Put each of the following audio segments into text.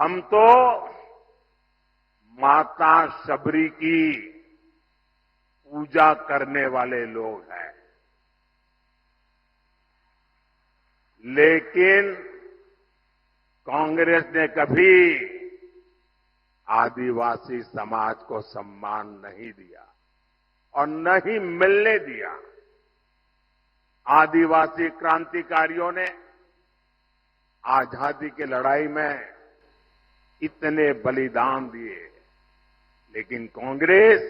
हम तो माता शबरी की पूजा करने वाले लोग हैं, लेकिन कांग्रेस ने कभी आदिवासी समाज को सम्मान नहीं दिया और न ही मिलने दिया। आदिवासी क्रांतिकारियों ने आजादी की लड़ाई में इतने बलिदान दिए, लेकिन कांग्रेस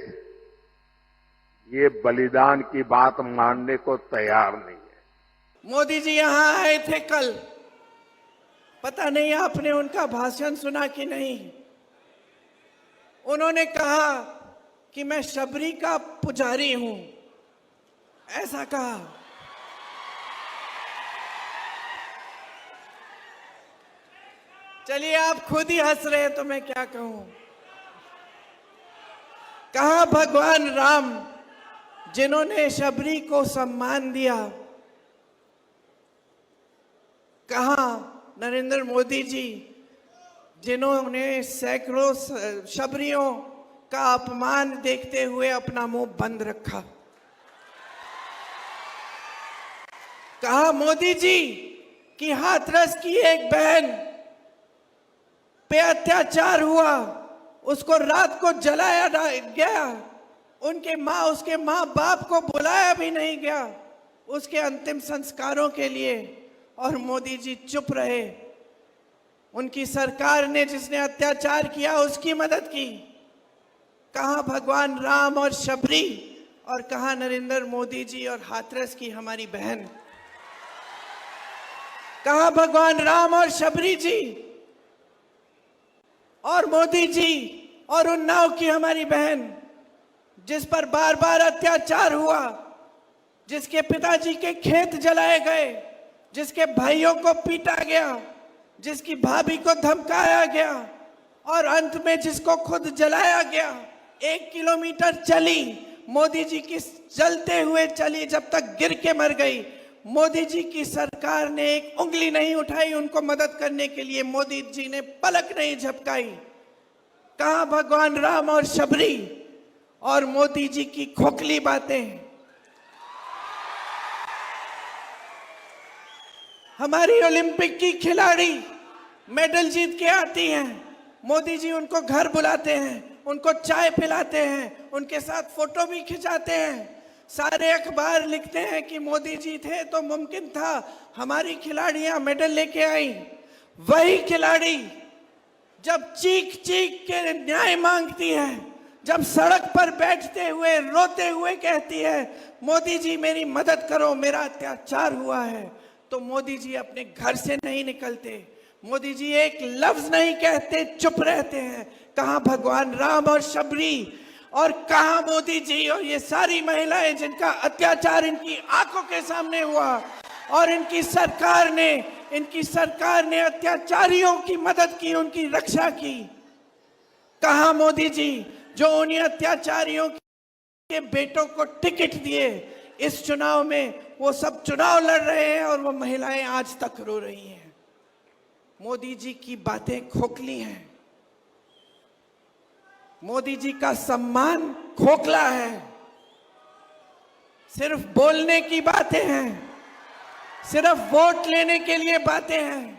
ये बलिदान की बात मानने को तैयार नहीं है। मोदी जी यहां आए थे कल, पता नहीं आपने उनका भाषण सुना कि नहीं। उन्होंने कहा कि मैं शबरी का पुजारी हूं, ऐसा कहा। चलिए आप खुद ही हंस रहे हैं तो मैं क्या कहूं। कहा भगवान राम जिन्होंने शबरी को सम्मान दिया, कहा नरेंद्र मोदी जी जिन्होंने सैकड़ों शबरियों का अपमान देखते हुए अपना मुंह बंद रखा। कहा मोदी जी कि हाथरस की एक बहन पे अत्याचार हुआ, उसको रात को जलाया गया, उसके माँ बाप को बुलाया भी नहीं गया उसके अंतिम संस्कारों के लिए, और मोदी जी चुप रहे। उनकी सरकार ने जिसने अत्याचार किया उसकी मदद की। कहा भगवान राम और शबरी, और कहा नरेंद्र मोदी जी और हाथरस की हमारी बहन। कहा भगवान राम और शबरी जी और मोदी जी और उन्नाव की हमारी बहन, जिस पर बार बार अत्याचार हुआ, जिसके पिताजी के खेत जलाए गए, जिसके भाइयों को पीटा गया, जिसकी भाभी को धमकाया गया और अंत में जिसको खुद जलाया गया। 1 किलोमीटर चली, मोदी जी की चलते हुए चली, जब तक गिर के मर गई। मोदी जी की सरकार ने एक उंगली नहीं उठाई उनको मदद करने के लिए, मोदी जी ने पलक नहीं झपकाई। कहा भगवान राम और शबरी और मोदी जी की खोखली बातें। हमारी ओलंपिक की खिलाड़ी मेडल जीत के आती हैं, मोदी जी उनको घर बुलाते हैं, उनको चाय पिलाते हैं, उनके साथ फोटो भी खिंचाते हैं। सारे अखबार लिखते हैं कि मोदी जी थे तो मुमकिन था हमारी खिलाड़ियां मेडल लेके आई। वही खिलाड़ी जब चीख चीख के न्याय मांगती है, जब सड़क पर बैठते हुए रोते हुए कहती है मोदी जी मेरी मदद करो, मेरा अत्याचार हुआ है, तो मोदी जी अपने घर से नहीं निकलते। मोदी जी एक लफ्ज नहीं कहते, चुप रहते हैं। कहा भगवान राम और शबरी, और कहा मोदी जी और ये सारी महिलाएं जिनका अत्याचार इनकी आंखों के सामने हुआ, और इनकी सरकार ने अत्याचारियों की मदद की, उनकी रक्षा की। कहा मोदी जी जो उन्हीं अत्याचारियों के बेटों को टिकट दिए इस चुनाव में, वो सब चुनाव लड़ रहे हैं और वो महिलाएं आज तक रो रही हैं। मोदी जी की बातें खोखली हैं, मोदी जी का सम्मान खोखला है, सिर्फ बोलने की बातें हैं, सिर्फ वोट लेने के लिए बातें हैं।